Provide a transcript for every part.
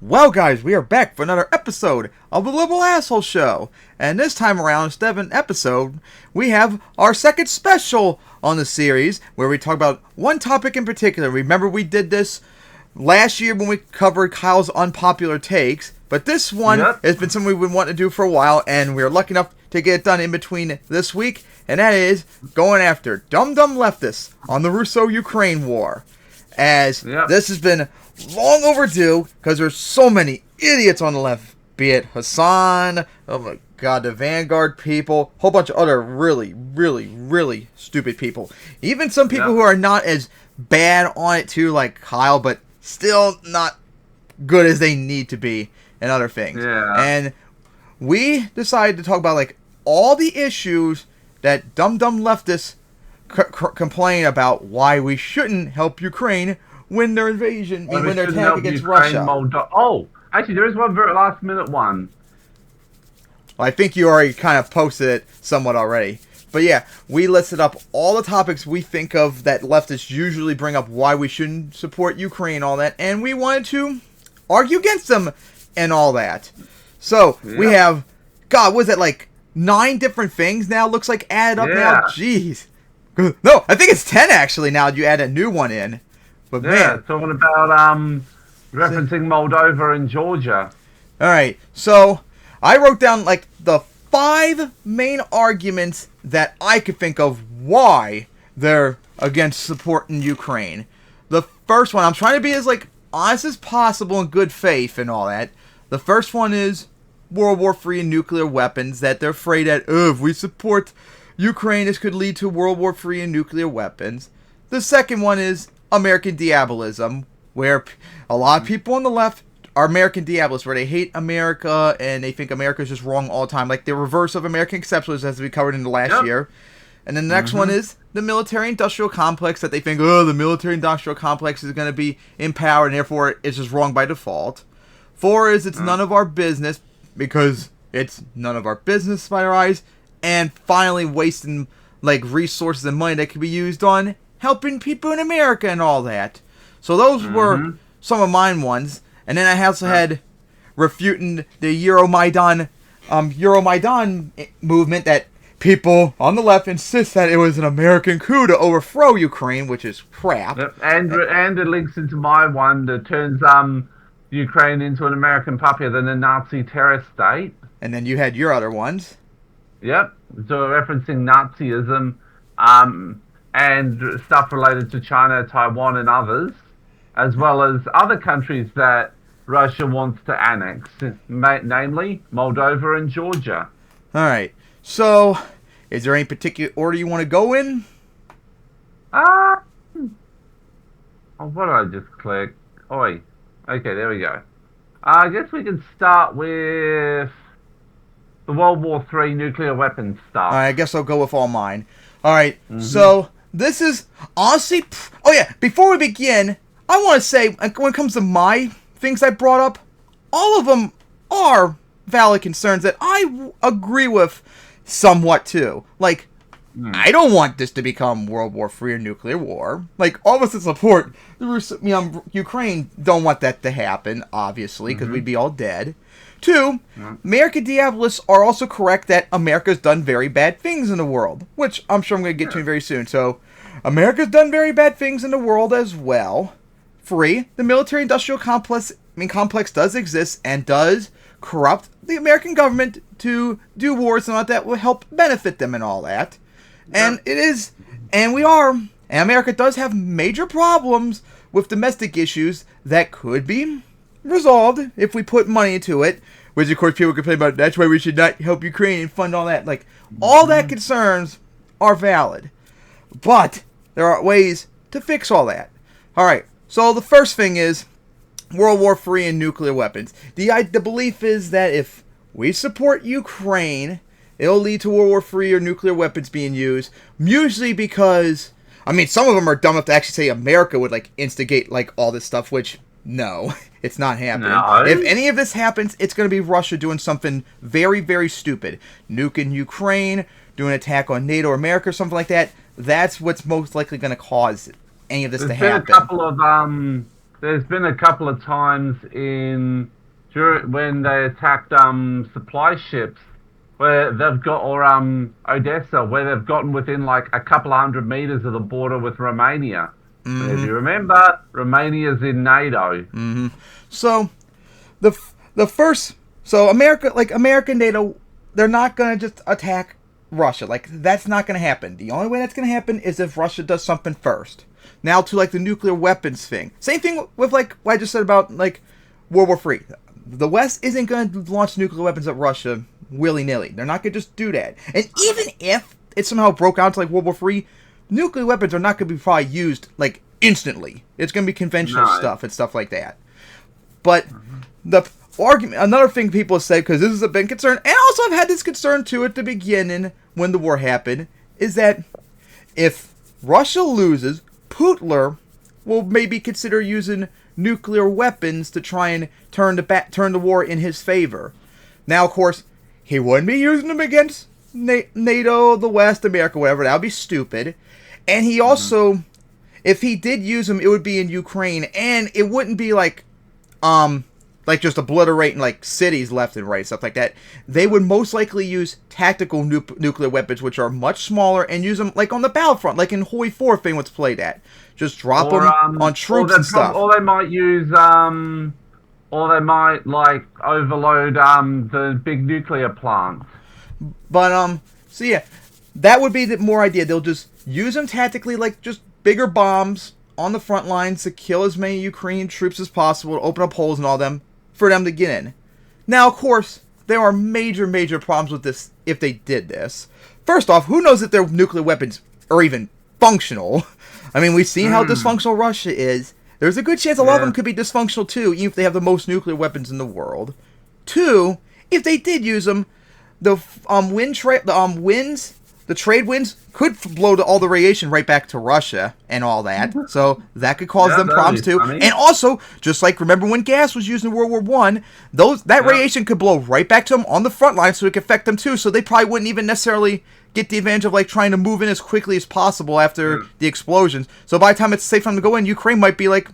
Well, guys, we are back for another episode of the Liberal Asshole Show. And this time around, instead of an episode, we have our second special on the series, where we talk about one topic in particular. Remember, we did this last year when we covered Kyle's unpopular takes, but this one has been something we've been wanting to do for a while, and we're lucky enough to get it done in between this week, and that is going after dumb leftists on the Russo-Ukraine war. As this has been long overdue, because there's so many idiots on the left, be it Hassan, oh my god, the Vanguard people, a whole bunch of other really stupid people. Even some people who are not as bad on it too, like Kyle, but still not good as they need to be, and other things. And we decided to talk about like all the issues that dumb leftists complain about why we shouldn't help Ukraine win their invasion, when their attack against Russia. Actually, there is one very last minute one. Well, I think you already kind of posted it somewhat already. But yeah, we listed up all the topics we think of that leftists usually bring up why we shouldn't support Ukraine, all that, and we wanted to argue against them and all that. So, we have, God, what is that, like 9 different things now? Looks like added up now? Jeez. No, I think it's 10 actually now that you add a new one in. But man, talking about referencing Moldova and Georgia. Alright, so I wrote down like the 5 main arguments that I could think of why they're against supporting Ukraine. The first one, I'm trying to be as like honest as possible in good faith and all that. The first one is World War III and nuclear weapons, that they're afraid that if we support Ukraine, this could lead to World War III and nuclear weapons. The second one is American diabolism, where a lot of people on the left are American diabolists, where they hate America and they think America is just wrong all the time, like the reverse of American exceptionalism, as we covered in the last year. And then the next one is the military-industrial complex, that they think, the military-industrial complex is going to be in power and therefore it's just wrong by default. 4 is it's none of our business, because it's none of our business by their eyes. And finally, wasting like resources and money that could be used on helping people in America and all that. So those were some of mine ones. And then I also had refuting the Euromaidan movement, that people on the left insist that it was an American coup to overthrow Ukraine, which is crap. And it links into my one that turns Ukraine into an American puppet than a Nazi terrorist state. And then you had your other ones. So referencing Nazism, and stuff related to China, Taiwan, and others, as well as other countries that Russia wants to annex, namely Moldova and Georgia. Alright, so is there any particular order you want to go in? What did I just click? Okay, there we go. I guess we can start with the World War III nuclear weapons stuff. Alright, I guess I'll go with all mine. Alright, so this is honestly... before we begin, I want to say, when it comes to my things I brought up, all of them are valid concerns that I agree with somewhat too. Like, I don't want this to become World War III or nuclear war. Like, all of us that support the Ukraine don't want that to happen, obviously, because we'd be all dead. 2, American diabolists are also correct that America's done very bad things in the world, which I'm sure I'm going to get to very soon. So, America's done very bad things in the world as well. 3, the military-industrial complex does exist and does corrupt the American government to do wars and all that will help benefit them and all that. And America does have major problems with domestic issues that could be resolved if we put money into it, which of course people complain about. That's why we should not help Ukraine and fund all that. Like, all that concerns are valid, but there are ways to fix all that. Alright, so the first thing is World War III and nuclear weapons. The belief is that if we support Ukraine, it'll lead to World War III or nuclear weapons being used, usually because, some of them are dumb enough to actually say America would like instigate like all this stuff, which no, it's not happening. No. If any of this happens, it's going to be Russia doing something very, very stupid. Nuking Ukraine, doing an attack on NATO or America or something like that. That's what's most likely going to cause any of this to happen. There's been a couple of there's been a couple of times when they attacked supply ships where they've got, or Odessa, where they've gotten within like a couple of 100 meters of the border with Romania. Mm-hmm. If you remember, Romania's in NATO. Mm-hmm. So the first, so America and NATO, they're not gonna just attack Russia. Like, that's not gonna happen. The only way that's gonna happen is if Russia does something first. Now to like the nuclear weapons thing. Same thing with like what I just said about like World War III. The West isn't going to launch nuclear weapons at Russia willy-nilly. They're not going to just do that. And even if it somehow broke out to like World War III, nuclear weapons are not going to be probably used like instantly. It's going to be conventional stuff and stuff like that. But the argument, another thing people have said, because this is a big concern, and also I've had this concern too at the beginning when the war happened, is that if Russia loses, Putler will maybe consider using nuclear weapons to try and turn the war in his favor. Now, of course, he wouldn't be using them against NATO, the West, America, whatever. That would be stupid. And he also, if he did use them, it would be in Ukraine, and it wouldn't be like just obliterating like cities left and right, stuff like that. They would most likely use tactical nuclear weapons, which are much smaller, and use them like on the battlefront, like in Hoi 4 thing was played at. Just drop them on troops and stuff. Or they might use, or they might like overload the big nuclear plants. But so yeah, that would be the more idea. They'll just use them tactically, like just bigger bombs on the front lines to kill as many Ukrainian troops as possible, to open up holes and all them for them to get in. Now, of course, there are major problems with this if they did this. First off, who knows if their nuclear weapons are even functional? I mean, we've seen how dysfunctional Russia is. There's a good chance a lot of them could be dysfunctional too, even if they have the most nuclear weapons in the world. Two, if they did use them, the trade winds could blow all the radiation right back to Russia and all that. So that could cause them problems too. And also, just like remember when gas was used in World War I, that radiation could blow right back to them on the front line, so it could affect them too. So they probably wouldn't even necessarily get the advantage of like trying to move in as quickly as possible after the explosions. So by the time it's safe for them to go in, Ukraine might be like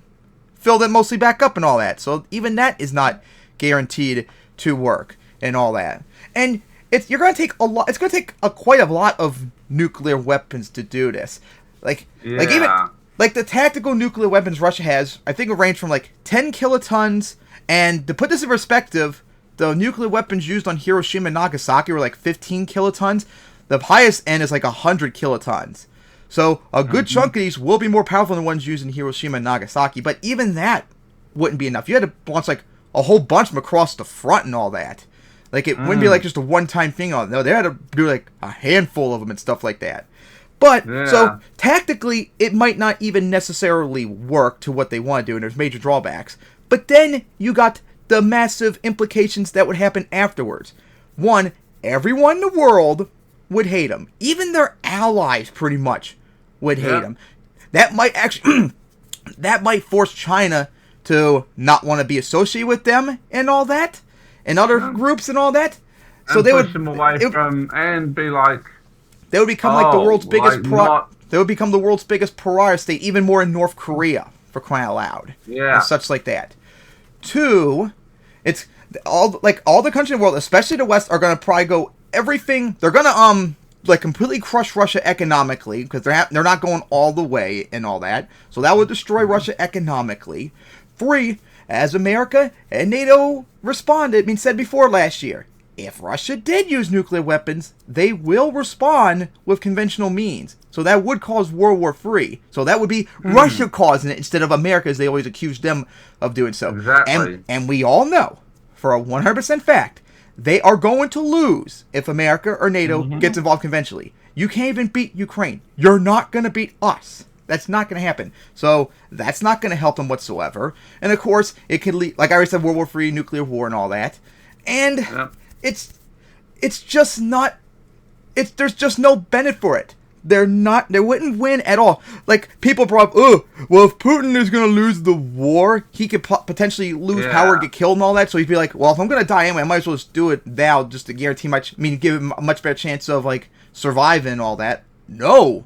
filled in mostly back up and all that. So even that is not guaranteed to work and all that. And you're going to take a lot. It's going to take quite a lot of nuclear weapons to do this. Like even like the tactical nuclear weapons Russia has, I think it range from like 10 kilotons. And to put this in perspective, the nuclear weapons used on Hiroshima and Nagasaki were like 15 kilotons. The highest end is like 100 kilotons. So a good chunk of these will be more powerful than the ones used in Hiroshima and Nagasaki. But even that wouldn't be enough. You had to launch like a whole bunch of them across the front and all that. Like, it wouldn't be like just a one-time thing on it. No, they had to do like a handful of them and stuff like that. But, so, tactically, it might not even necessarily work to what they want to do, and there's major drawbacks. But then, you got the massive implications that would happen afterwards. One, everyone in the world would hate them. Even their allies, pretty much, would hate them. That might actually, that might force China to not want to be associated with them and all that. And other groups and all that, so and they push would them away from and be like they would become like the world's biggest they would become the world's biggest pariah state, even more in North Korea, for crying out loud, and such like that. Two, it's all the countries in the world, especially the West, are gonna probably go everything. They're gonna like completely crush Russia economically because they're not going all the way and all that. So that would destroy Russia economically. Three, as America and NATO responded, said before last year, if Russia did use nuclear weapons, they will respond with conventional means. So that would cause World War III. So that would be Russia causing it instead of America, as they always accused them of doing so. Exactly. And we all know, for a 100% fact, they are going to lose if America or NATO gets involved conventionally. You can't even beat Ukraine. You're not going to beat us. That's not going to happen. So that's not going to help them whatsoever. And of course, it could lead, like I already said, World War III, nuclear war, and all that. And it's just not. There's just no benefit for it. They wouldn't win at all. Like, people brought up, well, if Putin is going to lose the war, he could potentially lose power, get killed and all that. So he'd be like, well, if I'm going to die anyway, I might as well just do it now, just to guarantee give him a much better chance of like surviving and all that. No,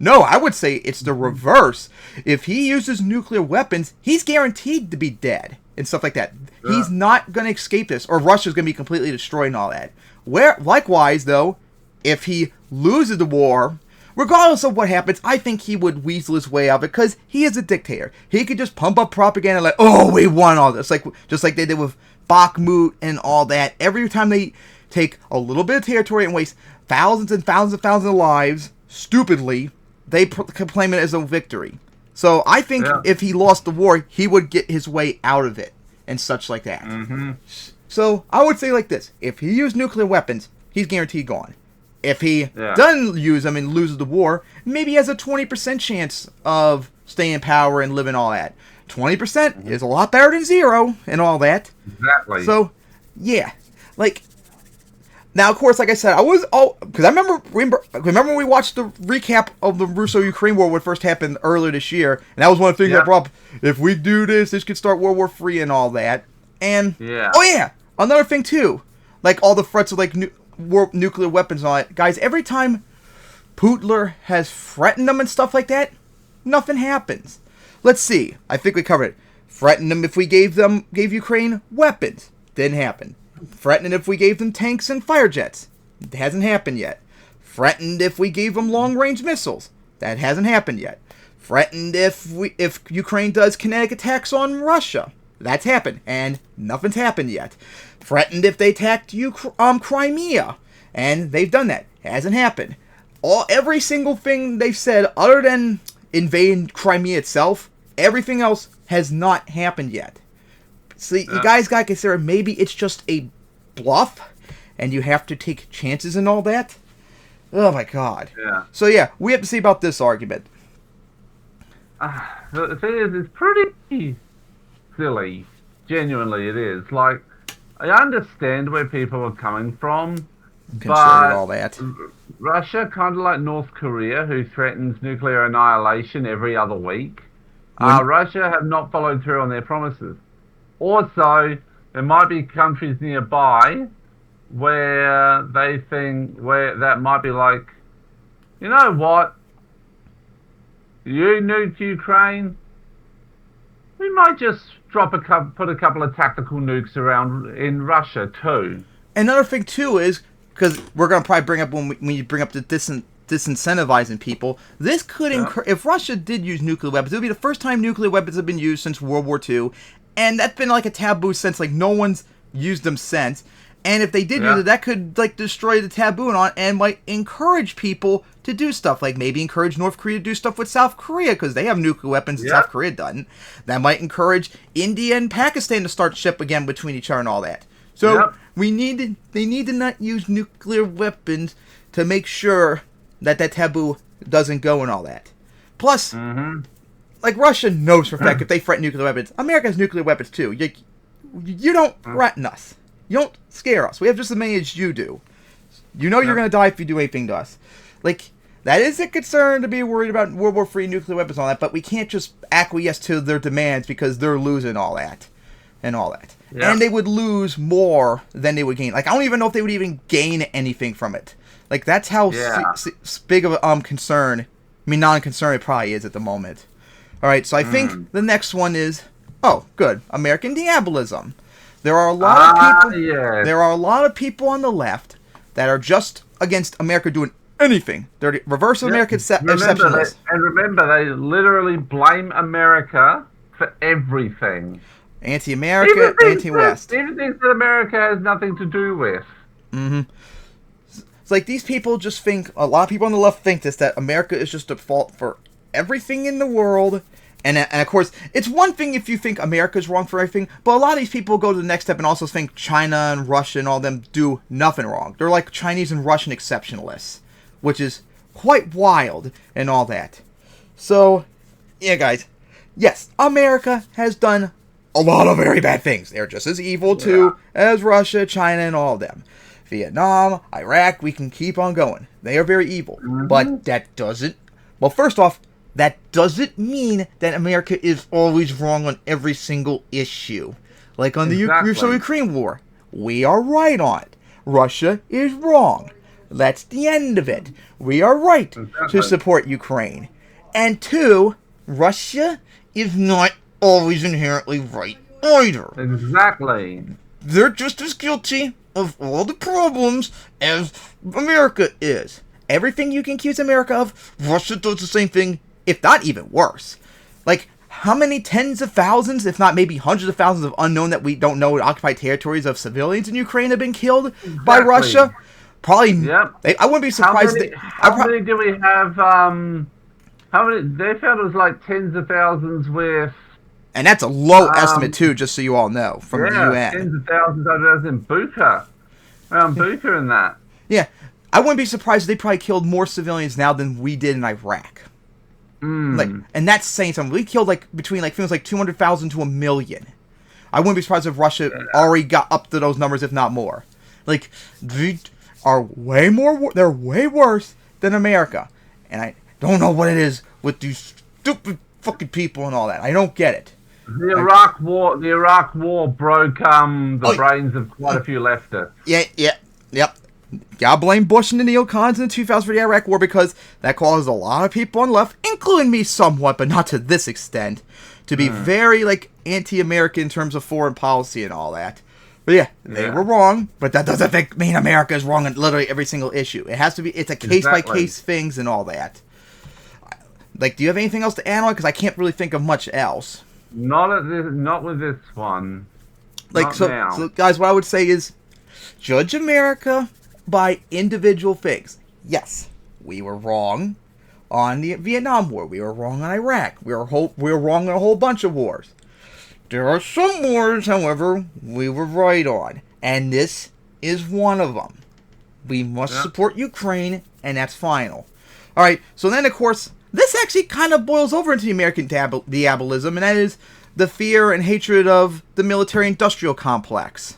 No, I would say it's the reverse. If he uses nuclear weapons, he's guaranteed to be dead and stuff like that. Yeah. He's not going to escape this, or Russia's going to be completely destroyed and all that. Likewise, though, if he loses the war, regardless of what happens, I think he would weasel his way out of it because he is a dictator. He could just pump up propaganda like, oh, we won all this. Just like they did with Bakhmut and all that. Every time they take a little bit of territory and waste thousands and thousands and thousands of lives, stupidly, they claim it as a victory. So I think if he lost the war, he would get his way out of it and such like that. Mm-hmm. So I would say like this. If he used nuclear weapons, he's guaranteed gone. If he doesn't use them and loses the war, maybe he has a 20% chance of staying in power and living all that. 20% is a lot better than 0 and all that. Exactly. So, yeah. Now, of course, like I said, because I remember when we watched the recap of the Russo-Ukrainian War when it first happened earlier this year, and that was one of the things that brought up, if we do this could start World War III and all that. And, another thing, too, like all the threats of, like, nuclear weapons and all that. Guys, every time Putin has threatened them and stuff like that, nothing happens. Let's see. I think we covered it. Threatened them if we gave Ukraine weapons. Didn't happen. Threatened if we gave them tanks and fire jets. It hasn't happened yet. Threatened if we gave them long-range missiles. That hasn't happened yet. Threatened if Ukraine does kinetic attacks on Russia. That's happened, and nothing's happened yet. Threatened if they attacked Crimea, and they've done that. Hasn't happened. Every single thing they've said, other than invading Crimea itself, everything else has not happened yet. So you guys gotta consider maybe it's just a bluff, and you have to take chances and all that. Oh my God. Yeah. So yeah, we have to see about this argument. The thing is, it's pretty silly. Genuinely, it is. Like, I understand where people are coming from, but all that. Russia, kind of like North Korea, who threatens nuclear annihilation every other week, Russia have not followed through on their promises. Also, there might be countries nearby where they think that might be like, you know what? You nuked Ukraine. We might just put a couple of tactical nukes around in Russia too. Another thing too is, because we're gonna probably bring up when you bring up the disincentivizing people, this could if Russia did use nuclear weapons, it would be the first time nuclear weapons have been used since World War II. And that's been like a taboo since, like, no one's used them since. And if they did use it, that could, like, destroy the taboo and might encourage people to do stuff. Like, maybe encourage North Korea to do stuff with South Korea, because they have nuclear weapons and South Korea doesn't. That might encourage India and Pakistan to start ship again between each other and all that. So, they need to not use nuclear weapons to make sure that taboo doesn't go and all that. Plus... Like, Russia knows for a fact if they threaten nuclear weapons, America has nuclear weapons too. You don't threaten us. You don't scare us. We have just as many as you do. You know you're going to die if you do anything to us. Like, that is a concern to be worried about World War III nuclear weapons and all that, but we can't just acquiesce to their demands because they're losing all that. And all that. Yeah. And they would lose more than they would gain. Like, I don't even know if they would even gain anything from it. Like, that's how big of a concern, non-concern it probably is at the moment. Alright, so I think the next one is, good, American diabolism. There are a lot of people. There are a lot of people on the left that are just against America doing anything. They're the reverse of American exceptionalists. And remember, they literally blame America for everything. Anti-America, anti-West. Even things that America has nothing to do with. Mm-hmm. It's like these people just think, a lot of people on the left think this, that America is just a fault for everything in the world. And of course, it's one thing if you think America's wrong for everything, but a lot of these people go to the next step and also think China and Russia and all them do nothing wrong. They're like Chinese and Russian exceptionalists, which is quite wild and all that. So, yeah, guys, yes, America has done a lot of very bad things. They're just as evil, too, as Russia, China, and all of them. Vietnam, Iraq, we can keep on going. They are very evil. Mm-hmm. But that doesn't... Well, first off, that doesn't mean that America is always wrong on every single issue. Like on the Russo-Ukrainian War, we are right on it. Russia is wrong. That's the end of it. We are right to support Ukraine. And 2, Russia is not always inherently right either. Exactly. They're just as guilty of all the problems as America is. Everything you can accuse America of, Russia does the same thing, if not even worse. Like, how many tens of thousands, if not maybe hundreds of thousands of unknown that we don't know occupied territories of civilians in Ukraine have been killed by Russia? Probably. Yep. I wouldn't be surprised. How many do we have? How many? They found it was like tens of thousands with. And that's a low estimate too, just so you all know, from the UN. Tens of thousands of those in Bucha. Around Bucha and that. Yeah. I wouldn't be surprised if they probably killed more civilians now than we did in Iraq. Like, and that's saying something. We killed between things like 200,000 to 1 million. I wouldn't be surprised if Russia already got up to those numbers, if not more. Like, they are way more. They're way worse than America, and I don't know what it is with these stupid fucking people and all that. I don't get it. The Iraq War broke the brains of quite a few leftists. Yep. Gotta blame Bush and the neocons in the 2000 for the Iraq War, because that caused a lot of people on the left, including me somewhat, but not to this extent, to be very, anti-American in terms of foreign policy and all that. But yeah, they were wrong, but that doesn't mean America is wrong on literally every single issue. It has to be, it's a case-by-case things and all that. Like, do you have anything else to add on? Because I can't really think of much else. Not with this one. So guys, what I would say is, judge America by individual things. Yes, we were wrong on the Vietnam War. We were wrong on Iraq. We were wrong on a whole bunch of wars. There are some wars, however, we were right on. And this is one of them. We must support Ukraine, and that's final. Alright, so then, of course, this actually kind of boils over into the American diabolism, and that is the fear and hatred of the military-industrial complex.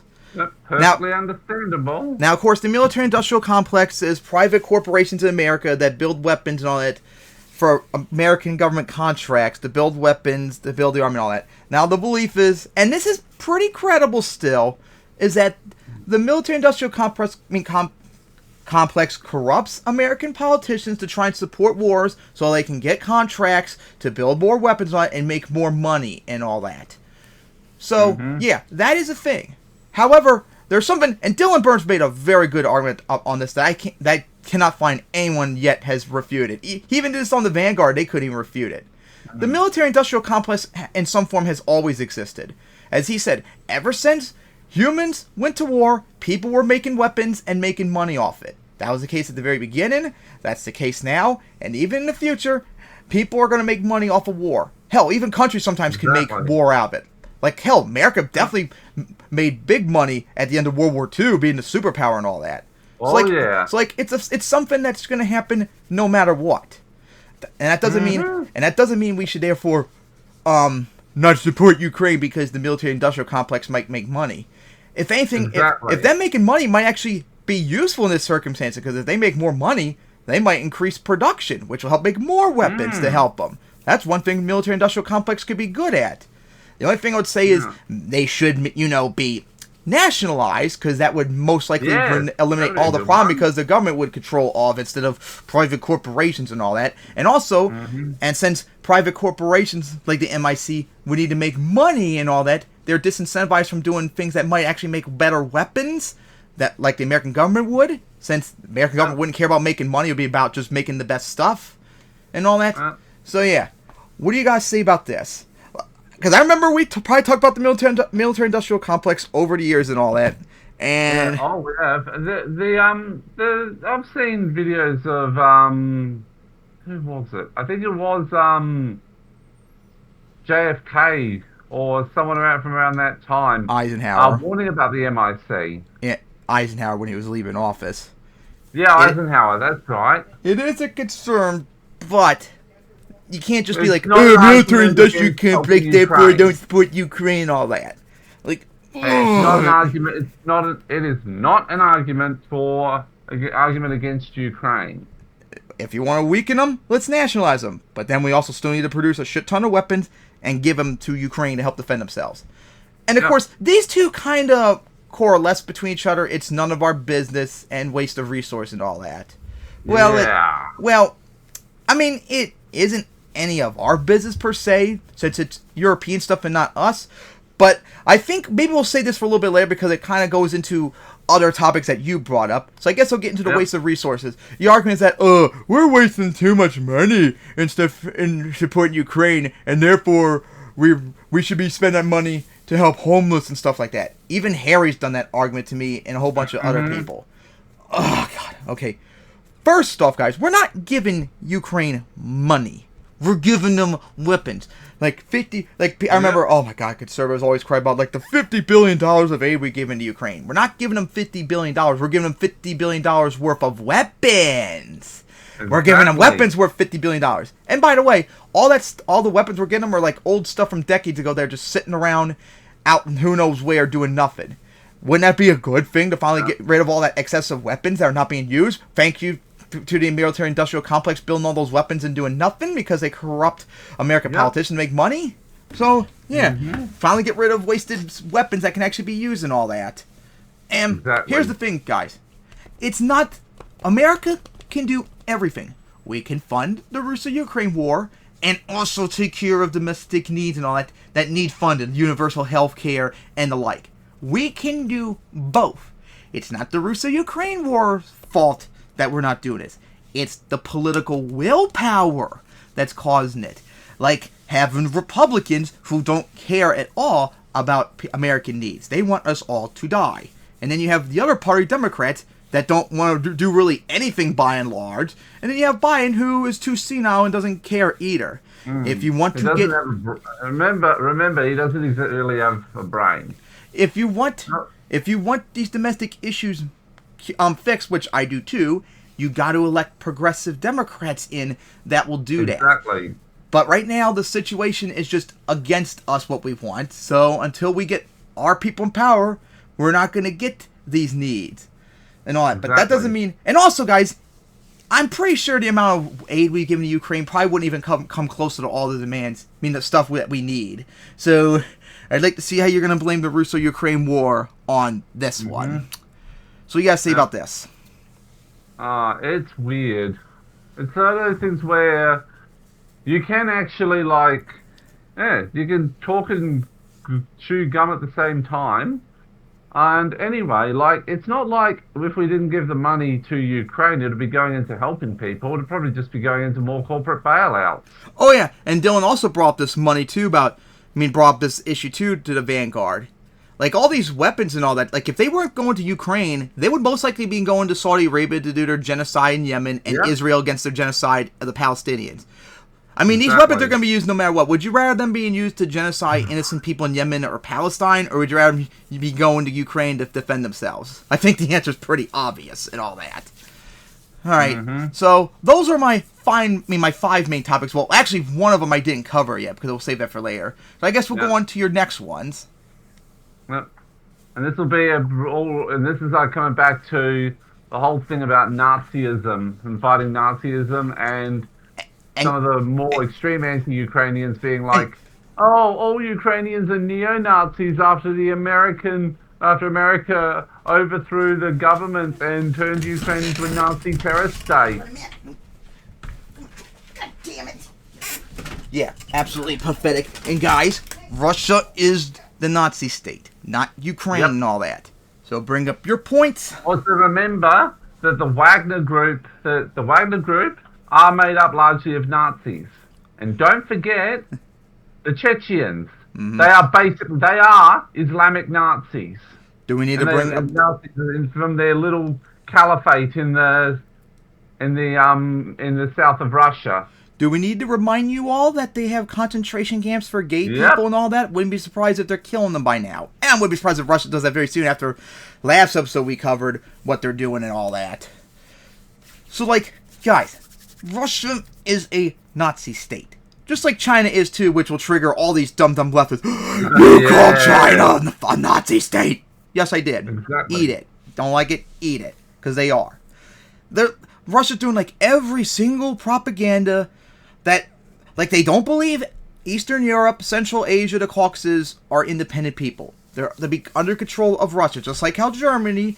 Perfectly understandable. Now, of course, the military-industrial complex is private corporations in America that build weapons and all that for American government contracts to build weapons, to build the army and all that. Now, the belief is, and this is pretty credible still, is that the military-industrial complex corrupts American politicians to try and support wars so they can get contracts to build more weapons on it and make more money and all that. So, yeah, that is a thing. However, there's something, and Dylan Burns made a very good argument on this that I cannot find anyone yet has refuted. He even did this on the Vanguard; they couldn't even refute it. The military-industrial complex, in some form, has always existed. As he said, ever since humans went to war, people were making weapons and making money off it. That was the case at the very beginning. That's the case now, and even in the future, people are going to make money off of war. Hell, even countries sometimes can make war out of it. Like, hell, America definitely made big money at the end of World War II, being the superpower and all that. It's something that's going to happen no matter what. And that doesn't mean we should therefore not support Ukraine because the military-industrial complex might make money. If anything, if them making money might actually be useful in this circumstance, because if they make more money, they might increase production, which will help make more weapons to help them. That's one thing the military-industrial complex could be good at. The only thing I would say is they should, be nationalized, because that would most likely eliminate all the problem, because the government would control all of it instead of private corporations and all that. And also, and since private corporations like the MIC would need to make money and all that, they're disincentivized from doing things that might actually make better weapons, that like the American government would, since the American government wouldn't care about making money. It would be about just making the best stuff and all that. So yeah, what do you guys say about this? Because I remember we probably talked about the military-industrial complex over the years and all that. And we have. I've seen videos of who was it? I think it was JFK or someone from around that time. Eisenhower. Warning about the MIC. Yeah, Eisenhower when he was leaving office. Yeah, Eisenhower. That's right. It is a concern, but you can't just be like, military-industrial complex, therefore don't support Ukraine and all that. Like, it's not an argument. It is not an argument against Ukraine. If you want to weaken them, let's nationalize them. But then we also still need to produce a shit ton of weapons and give them to Ukraine to help defend themselves. And of course, these two kind of coalesce between each other, it's none of our business and waste of resource and all that. Well, it isn't any of our business per se, since it's European stuff and not us. But I think maybe we'll say this for a little bit later because it kind of goes into other topics that you brought up. So I guess I'll get into the waste of resources. The argument is that, we're wasting too much money in supporting Ukraine, and therefore we should be spending that money to help homeless and stuff like that. Even Harry's done that argument to me and a whole bunch of other people. Oh, God. Okay. First off, guys, we're not giving Ukraine money. We're giving them weapons. I remember, oh my God, conservatives always cry about, the $50 billion of aid we give into Ukraine. We're not giving them $50 billion. We're giving them $50 billion worth of weapons. Exactly. We're giving them weapons worth $50 billion. And by the way, all the weapons we're getting them are old stuff from decades ago. They're just sitting around out in who knows where doing nothing. Wouldn't that be a good thing to finally get rid of all that excessive weapons that are not being used? Thank you to the military-industrial complex building all those weapons and doing nothing because they corrupt American politicians to make money. So, finally get rid of wasted weapons that can actually be used and all that. And here's the thing, guys. It's not... America can do everything. We can fund the Russo-Ukraine war and also take care of domestic needs and all that need funded, universal health care and the like. We can do both. It's not the Russo-Ukraine war's fault that we're not doing this. It's the political willpower that's causing it. Like having Republicans who don't care at all about American needs. They want us all to die. And then you have the other party, Democrats, that don't want to do really anything by and large. And then you have Biden, who is too senile and doesn't care either. If you want to get... Remember, he doesn't really have a brain. If you want these domestic issues fixed, which I do too, you got to elect progressive Democrats in that will do that. Exactly. But right now, the situation is just against us what we want. So until we get our people in power, we're not going to get these needs and all that. Exactly. But that doesn't mean... And also, guys, I'm pretty sure the amount of aid we've given to Ukraine probably wouldn't even come close to all the demands. I mean, the stuff that we need. So I'd like to see how you're going to blame the Russo-Ukraine war on this one. So you got to say about this. It's weird. It's one of those things where you can actually, you can talk and chew gum at the same time. And anyway, it's not like if we didn't give the money to Ukraine, it'd be going into helping people. It'd probably just be going into more corporate bailouts. Oh, yeah. And Dylan also brought up this money, too, brought up this issue, too, to the Vanguard. All these weapons and all that, if they weren't going to Ukraine, they would most likely be going to Saudi Arabia to do their genocide in Yemen and Israel against their genocide of the Palestinians. I mean, these weapons are going to be used no matter what. Would you rather them being used to genocide innocent people in Yemen or Palestine, or would you rather be going to Ukraine to defend themselves? I think the answer is pretty obvious and all that. All right, so those are my 5 main topics. Well, actually, one of them I didn't cover yet because we'll save that for later. So I guess we'll go on to your next ones. Yep. And this will be this is coming back to the whole thing about Nazism and fighting Nazism and some of the more extreme anti-Ukrainians being all Ukrainians are neo-Nazis after America overthrew the government and turned Ukraine into a Nazi terrorist state. God damn it. Yeah, absolutely pathetic. And guys, Russia is the Nazi state, not Ukraine and all that. So bring up your points. Also remember that the Wagner Group are made up largely of Nazis. And don't forget the Chechens. They are Islamic Nazis. Do we need to bring up Nazis from their little caliphate in the south of Russia? Do we need to remind you all that they have concentration camps for gay people and all that? Wouldn't be surprised if they're killing them by now. And I wouldn't be surprised if Russia does that very soon after last episode we covered what they're doing and all that. So, guys, Russia is a Nazi state. Just like China is too, which will trigger all these dumb leftists. You call China a Nazi state? Yes, I did. Exactly. Eat it. Don't like it? Eat it. Because they are. Russia's doing every single propaganda that, they don't believe Eastern Europe, Central Asia, the Caucasus are independent people. They'll be under control of Russia, just like how Germany,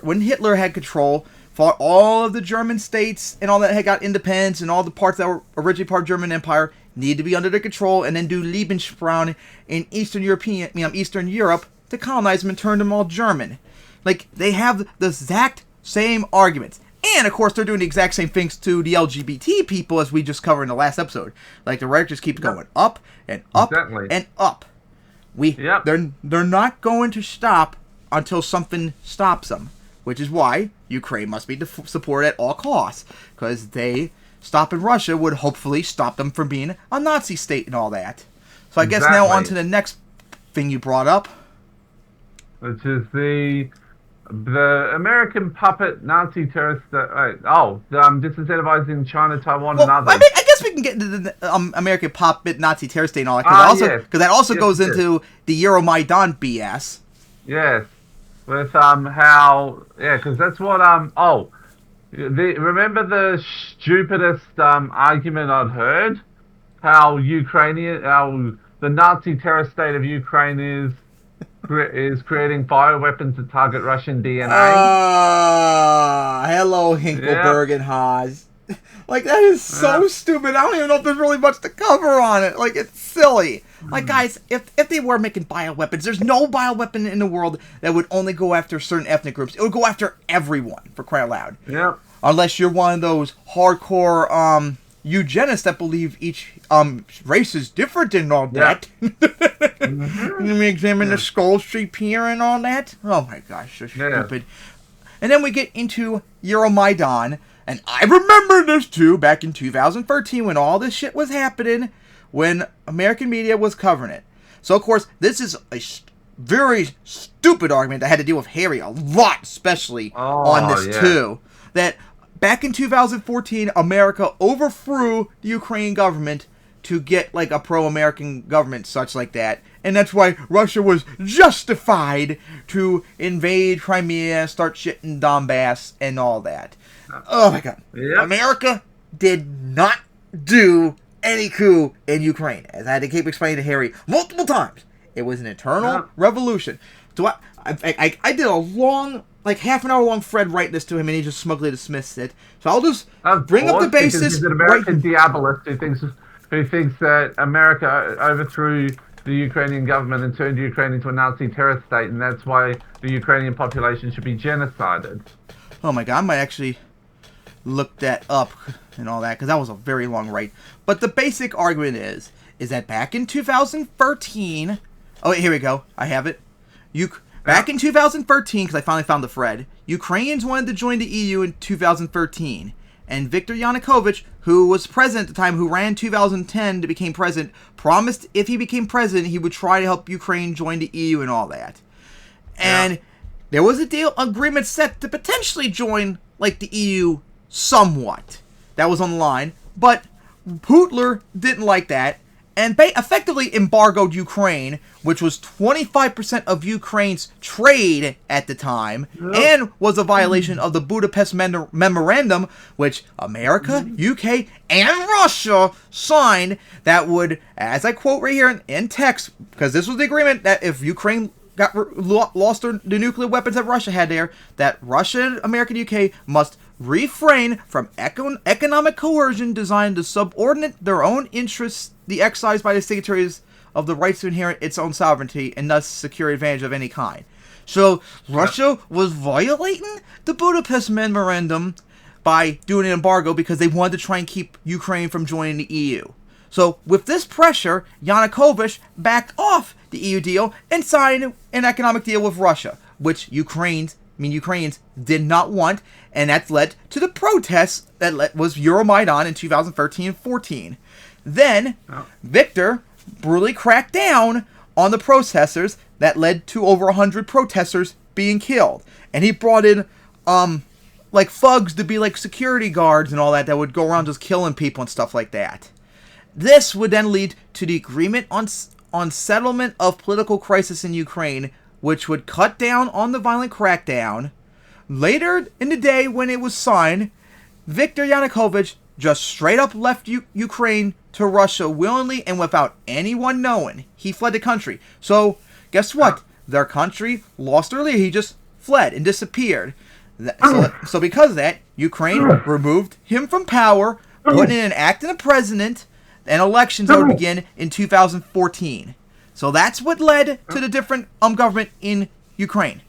when Hitler had control, fought all of the German states and all that had got independence, and all the parts that were originally part of German Empire need to be under their control, and then do Lebensraum in Eastern Europe to colonize them and turn them all German. Like, they have the exact same arguments. And, of course, they're doing the exact same things to the LGBT people as we just covered in the last episode. Like, the rhetoric just keeps going up and up and up. They're not going to stop until something stops them. Which is why Ukraine must be supported at all costs. Because stopping Russia would hopefully stop them from being a Nazi state and all that. So I guess now on to the next thing you brought up. Which is the American puppet Nazi terrorist. Disincentivizing China, Taiwan, and others. I guess we can get into the American puppet Nazi terrorist state and all that. Because that also goes into the Euromaidan BS. Yes. With because that's what remember the stupidest argument I'd heard, how the Nazi terrorist state of Ukraine is creating bioweapons to target Russian DNA. Hello Hinkleberg and Haas. Like, that is so stupid. I don't even know if there's really much to cover on it. Like, it's silly. Like, guys, if they were making bioweapons, there's no bioweapon in the world that would only go after certain ethnic groups. It would go after everyone, for crying out loud. Yeah. Unless you're one of those hardcore eugenists that believe each race is different and all that. Let me examine the skull shape here and all that. Oh my gosh, so stupid. And then we get into Euromaidan. And I remember this too, back in 2013 when all this shit was happening, when American media was covering it. So, of course, this is a very stupid argument that had to deal with Harry a lot, especially on this too. That back in 2014, America overthrew the Ukrainian government to get like a pro-American government such like that. And that's why Russia was justified to invade Crimea, start shit in Donbass, and all that. Oh my god. Yep. America did not do any coup in Ukraine. As I had to keep explaining to Harry multiple times. It was an internal revolution. So I did a long, like half an hour long thread writing this to him, and he just smugly dismissed it. So I'll just bring up the basis. He's an American diabolist who thinks that America overthrew the Ukrainian government and turned Ukraine into a Nazi terrorist state, and that's why the Ukrainian population should be genocided. Oh my god, I might actually look that up and all that, because that was a very long write. But the basic argument is that back in 2013... Oh, wait, here we go. I have it. Back in 2013, because I finally found the thread, Ukrainians wanted to join the EU in 2013. And Viktor Yanukovych, who was president at the time, who ran in 2010 to become president, promised if he became president, he would try to help Ukraine join the EU and all that. And there was a agreement set to potentially join, like, the EU somewhat. That was on the line. But Putler didn't like that and effectively embargoed Ukraine, which was 25% of Ukraine's trade at the time, and was a violation of the Budapest Memorandum, which America, UK, and Russia signed, that would, as I quote right here in text, because this was the agreement that if Ukraine lost the nuclear weapons that Russia had there, that Russia, America, and UK must refrain from economic coercion designed to subordinate their own interests, the exercise by the signatories of the rights to inherit its own sovereignty, and thus secure advantage of any kind. So, Russia was violating the Budapest Memorandum by doing an embargo because they wanted to try and keep Ukraine from joining the EU. So, with this pressure, Yanukovych backed off the EU deal and signed an economic deal with Russia, which Ukrainians did not want, and that's led to the protests that was Euromaidan in 2013 and 14. Then, Viktor brutally cracked down on the protesters that led to over 100 protesters being killed. And he brought in, like, thugs to be, like, security guards and all that would go around just killing people and stuff like that. This would then lead to the agreement on settlement of political crisis in Ukraine, which would cut down on the violent crackdown. Later in the day, when it was signed, Viktor Yanukovych just straight up left Ukraine to Russia willingly and without anyone knowing. He fled the country. So, guess what? their country lost their leader. He just fled and disappeared. So because of that, Ukraine removed him from power, putting in an act in the president, and elections that would begin in 2014. So that's what led to the different government in Ukraine.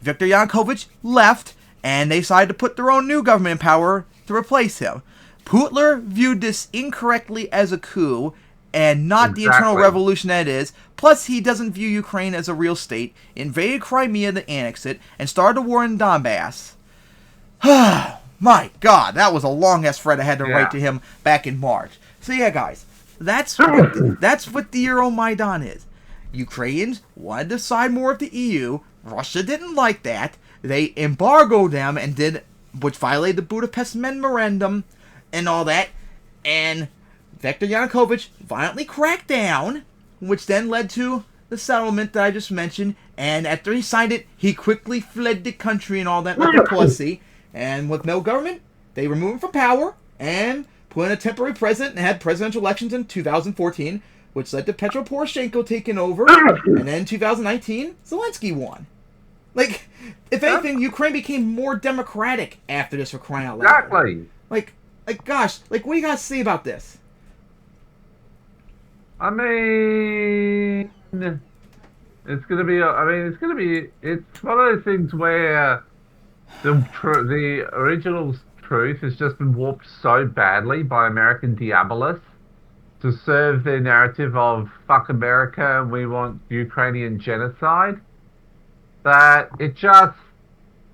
Viktor Yanukovych left, and they decided to put their own new government in power to replace him. Putler viewed this incorrectly as a coup, and not the internal revolution that it is. Plus, he doesn't view Ukraine as a real state, invaded Crimea to annex it, and started a war in Donbass. My God, that was a long-ass thread I had to write to him back in March. So yeah, guys, that's what the Euromaidan is. Ukrainians wanted to side more with the EU. Russia didn't like that. They embargoed them which violated the Budapest Memorandum and all that. And Viktor Yanukovych violently cracked down, which then led to the settlement that I just mentioned. And after he signed it, he quickly fled the country and all that like a pussy. And with no government, they removed him from power and put in a temporary president and had presidential elections in 2014, which led to Petro Poroshenko taking over. And then in 2019, Zelensky won. Like, if anything, Ukraine became more democratic after this, for crying out loud. Exactly. Gosh, what do you guys say about this? I mean, it's one of those things where the original truth has just been warped so badly by American diabolists to serve their narrative of fuck America and we want Ukrainian genocide, that it just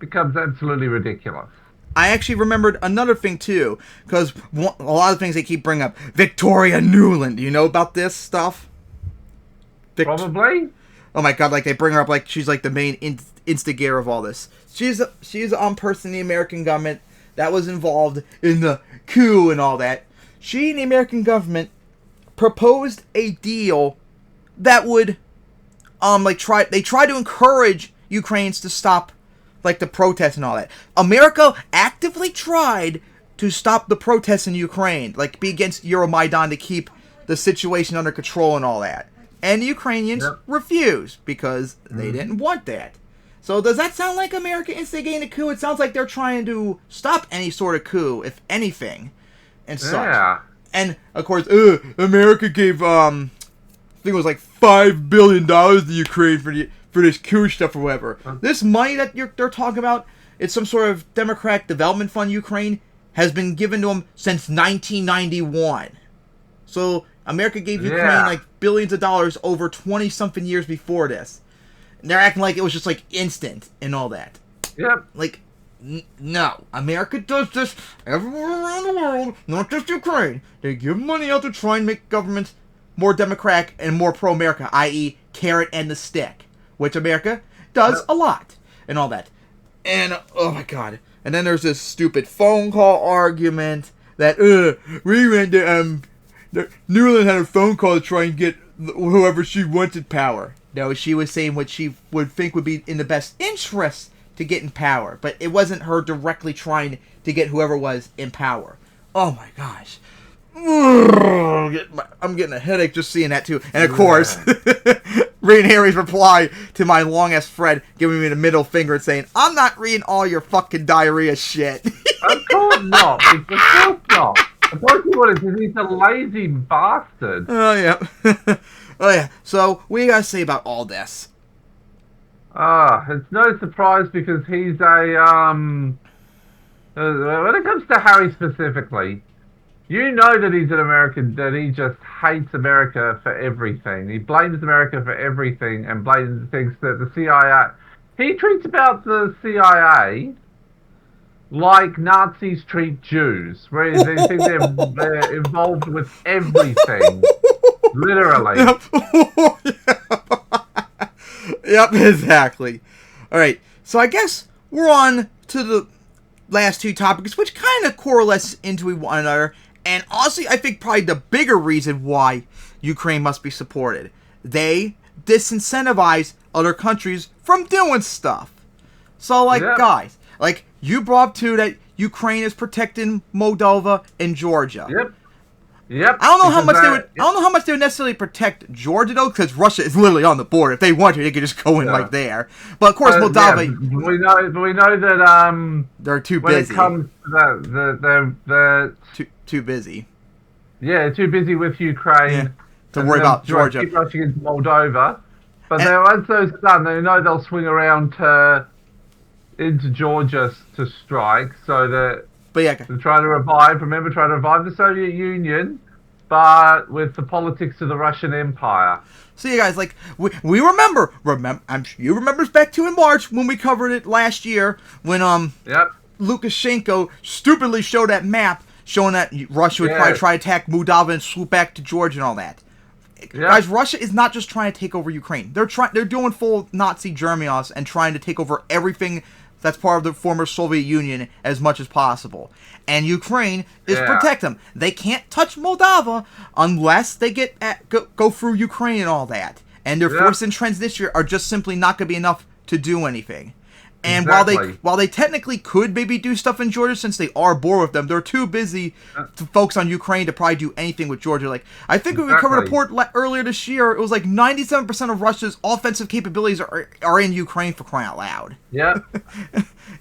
becomes absolutely ridiculous. I actually remembered another thing too, because a lot of things they keep bringing up. Victoria Nuland, do you know about this stuff? Probably. Oh my God, they bring her up like she's like the main instigator of all this. She's a person in the American government that was involved in the coup and all that. She and the American government proposed a deal that would try to encourage Ukrainians to stop the protests and all that. America actively tried to stop the protests in Ukraine, be against Euromaidan to keep the situation under control and all that. And the Ukrainians refused because they didn't want that. So does that sound like America instigating a coup? It sounds like they're trying to stop any sort of coup, if anything, and such. Yeah. And of course, America gave I think it was $5 billion to Ukraine for this coup stuff or whatever. This money that they're talking about, it's some sort of Democratic Development Fund Ukraine, has been given to them since 1991. So America gave Ukraine billions of dollars over 20-something years before this. And they're acting like it was just instant and all that. Yep. No. America does this everywhere around the world, not just Ukraine. They give money out to try and make governments more democratic and more pro-America, i.e. carrot and the stick. Which America does a lot, and all that. And, oh my God. And then there's this stupid phone call argument that, Nuland had a phone call to try and get whoever she wanted power. No, she was saying what she would think would be in the best interest to get in power. But it wasn't her directly trying to get whoever was in power. Oh my gosh. I'm getting a headache just seeing that too. And of course, reading Harry's reply to my long-ass thread, giving me the middle finger and saying, I'm not reading all your fucking diarrhea shit. Of course not. Of course not. Of course you would, because he's a lazy bastard. Oh, yeah. Oh, yeah. So, what do you guys say about all this? It's no surprise because he's when it comes to Harry specifically, you know that he's an American, that he just hates America for everything. He blames America for everything and thinks that the CIA... He treats about the CIA like Nazis treat Jews, where they think they're involved with everything. Literally. Yep, exactly. Alright, so I guess we're on to the last two topics, which kind of correlates into one another. And honestly, I think probably the bigger reason why Ukraine must be supported. They disincentivize other countries from doing stuff. So, guys, you brought up too that Ukraine is protecting Moldova and Georgia. Yep. Yep. I don't know how much they would. I don't know how much they would necessarily protect Georgia though, because Russia is literally on the border. If they want to, they could just go in right there. But of course, Moldova. Yeah, we know that they're too when busy. it comes to they're too busy. Yeah, too busy with Ukraine to worry about Georgia. Keep rushing into Moldova, but then once those done, they know they'll swing around into Georgia to strike. So that. But yeah, to try to revive the Soviet Union, but with the politics of the Russian Empire. So you guys, like, we remember, I'm sure you remember back to in March when we covered it last year, when Lukashenko stupidly showed that map showing that Russia would probably try to attack Moldova and swoop back to Georgia and all that. Yep. Guys, Russia is not just trying to take over Ukraine. They're doing full Nazi Germany and trying to take over everything that's part of the former Soviet Union as much as possible. And Ukraine is protect them. They can't touch Moldova unless they go through Ukraine and all that. And their forces in Transnistria are just simply not going to be enough to do anything. And while they technically could maybe do stuff in Georgia, since they are bored with them, they're too busy to focus on Ukraine to probably do anything with Georgia. Like, I think we covered a report earlier this year. It was like 97% of Russia's offensive capabilities are in Ukraine, for crying out loud. Yeah.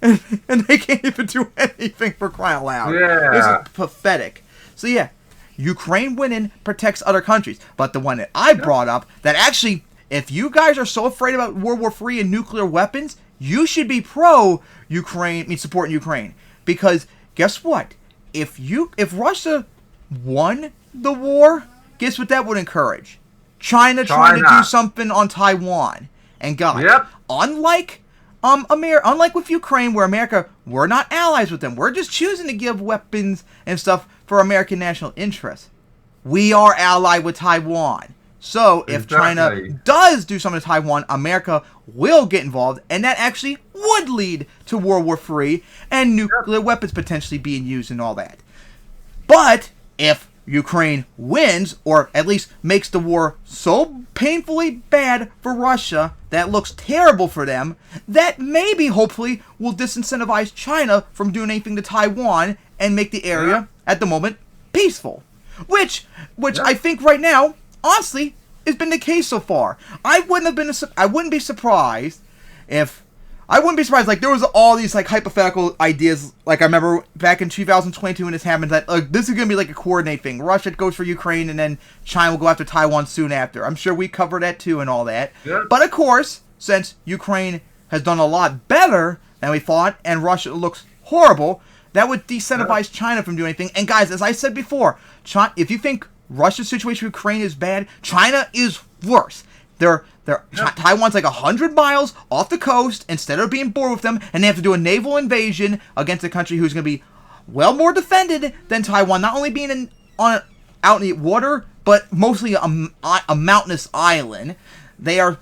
and they can't even do anything, for crying out loud. Yeah. This is pathetic. So yeah, Ukraine winning protects other countries. But the one that I brought up, that actually, if you guys are so afraid about World War III and nuclear weapons, you should be pro-Ukraine, supporting Ukraine. Because guess what? If Russia won the war, guess what that would encourage? China trying to do something on Taiwan. And guys, unlike with Ukraine, where America, we're not allies with them. We're just choosing to give weapons and stuff for American national interests. We are allied with Taiwan. So, if China does do something to Taiwan, America will get involved, and that actually would lead to World War III and nuclear weapons potentially being used and all that. But, if Ukraine wins, or at least makes the war so painfully bad for Russia that looks terrible for them, that maybe, hopefully, will disincentivize China from doing anything to Taiwan and make the area, at the moment, peaceful. Which I think right now, honestly, has been the case so far. I wouldn't be surprised if like there was all these like hypothetical ideas. Like I remember back in 2022 when this happened, that this is gonna be like a coordinate thing. Russia goes for Ukraine and then China will go after Taiwan soon after. I'm sure we covered that too and all that. Yeah. But of course, since Ukraine has done a lot better than we thought and Russia looks horrible, that would disincentivize China from doing anything. And guys, as I said before, if you think Russia's situation with Ukraine is bad, China is worse. Taiwan's like 100 miles off the coast instead of being bored with them, and they have to do a naval invasion against a country who's going to be well more defended than Taiwan, not only being out in the water, but mostly a mountainous island. They are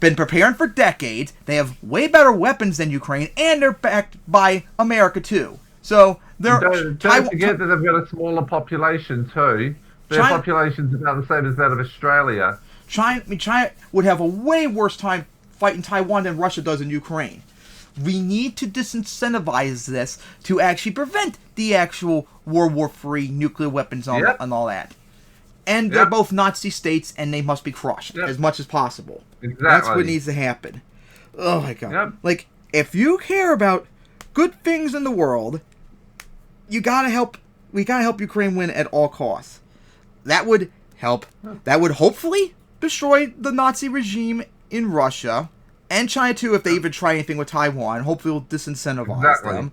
been preparing for decades. They have way better weapons than Ukraine, and they're backed by America too. So don't forget that they've got a smaller population too. Their population's about the same as that of Australia. China would have a way worse time fighting Taiwan than Russia does in Ukraine. We need to disincentivize this to actually prevent the actual World War III nuclear weapons and all that. And they're both Nazi states, and they must be crushed as much as possible. Exactly. That's what needs to happen. Oh my God! Yep. Like, if you care about good things in the world, we gotta help Ukraine win at all costs. That would help. That would hopefully destroy the Nazi regime in Russia and China too, if they even try anything with Taiwan. Hopefully, will disincentivize them.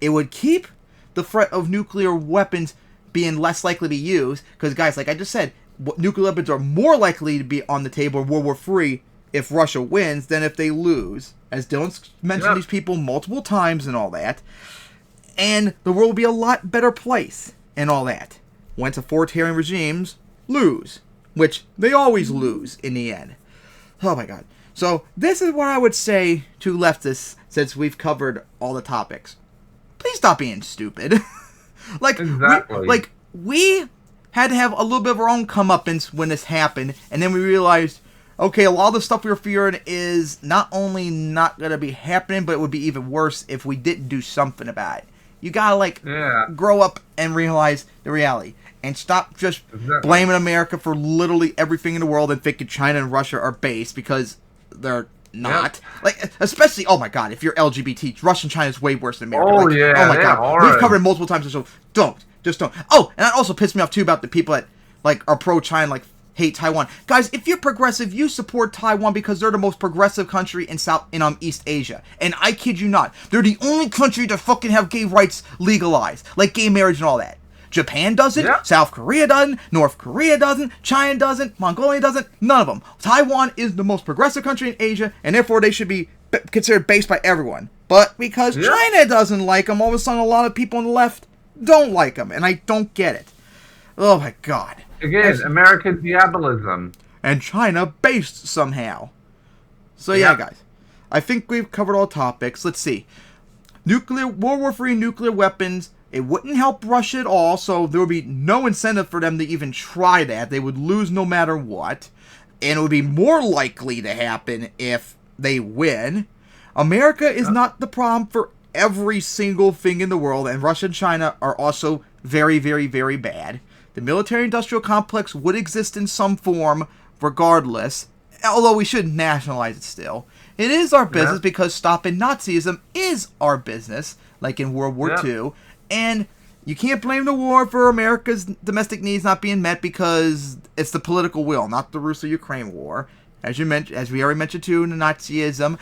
It would keep the threat of nuclear weapons being less likely to be used, because guys, like I just said, nuclear weapons are more likely to be on the table in World War III if Russia wins than if they lose. As Dylan's mentioned these people multiple times and all that. And the world will be a lot better place and all that once authoritarian regimes lose, which they always lose in the end. Oh my God. So this is what I would say to leftists, since we've covered all the topics. Please stop being stupid. We had to have a little bit of our own comeuppance when this happened, and then we realized, okay, a lot of the stuff we were fearing is not only not going to be happening, but it would be even worse if we didn't do something about it. You gotta grow up and realize the reality. and stop just Exactly. blaming America for literally everything in the world and thinking China and Russia are based, because they're not. Like, especially, oh my god, if you're LGBT, Russia and China is way worse than America. Oh, like, yeah, oh my they're god. horrid. We've covered it multiple times, so just don't. Oh, and that also pissed me off too about the people that, like, are pro-China, like, hate Taiwan. Guys, if you're progressive, you support Taiwan because they're the most progressive country in East Asia. And I kid you not, they're the only country to fucking have gay rights legalized, like gay marriage and all that. Japan doesn't, South Korea doesn't, North Korea doesn't, China doesn't, Mongolia doesn't, none of them. Taiwan is the most progressive country in Asia, and therefore they should be considered based by everyone. But because China doesn't like them, all of a sudden a lot of people on the left don't like them, and I don't get it. Oh my god. Again, American diabolism. And China based somehow. So yeah, guys. I think we've covered all topics. Let's see. World War III nuclear weapons. It wouldn't help Russia at all, so there would be no incentive for them to even try that. They would lose no matter what. And it would be more likely to happen if they win. America is not the problem for every single thing in the world, and Russia and China are also very, very, very bad. The military-industrial complex would exist in some form regardless, although we shouldn't nationalize it still. It is our business because stopping Nazism is our business, like in World War II. And you can't blame the war for America's domestic needs not being met because it's the political will, not the Russo-Ukrainian war. As we already mentioned too, in the Nazism,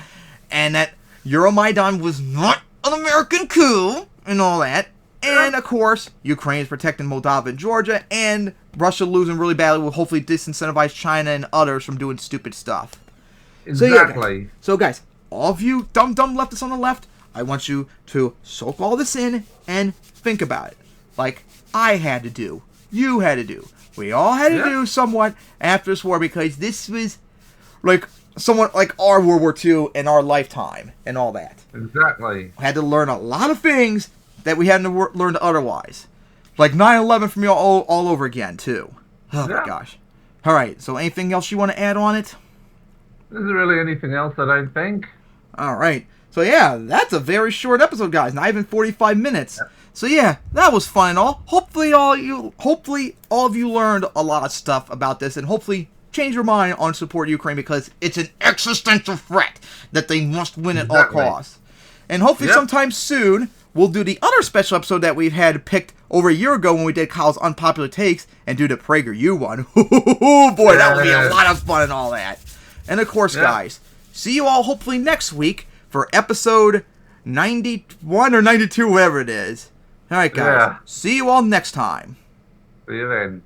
and that Euromaidan was not an American coup and all that. And, of course, Ukraine is protecting Moldova and Georgia, and Russia losing really badly will hopefully disincentivize China and others from doing stupid stuff. Exactly. So, guys, all of you dumb leftists on the left, I want you to soak all this in and think about it. Like I had to do. You had to do. We all had to do somewhat after this war, because this was like somewhat like our World War II in our lifetime and all that. Exactly. I had to learn a lot of things that we hadn't learned otherwise. Like 9/11 for me all over again, too. Oh, my gosh. All right, so anything else you want to add on it? There isn't really anything else, I don't think. All right. So, yeah, that's a very short episode, guys. Not even 45 minutes. So, yeah, that was fun and all. Hopefully all of you learned a lot of stuff about this, and hopefully change your mind on support Ukraine, because it's an existential threat that they must win at all costs. And hopefully sometime soon, we'll do the other special episode that we've had picked over a year ago when we did Kyle's Unpopular Takes, and do the PragerU one. Oh boy, that would be a lot of fun and all that. And of course, guys, see you all hopefully next week for episode 91 or 92, whatever it is. All right, guys. See you all next time. See you then.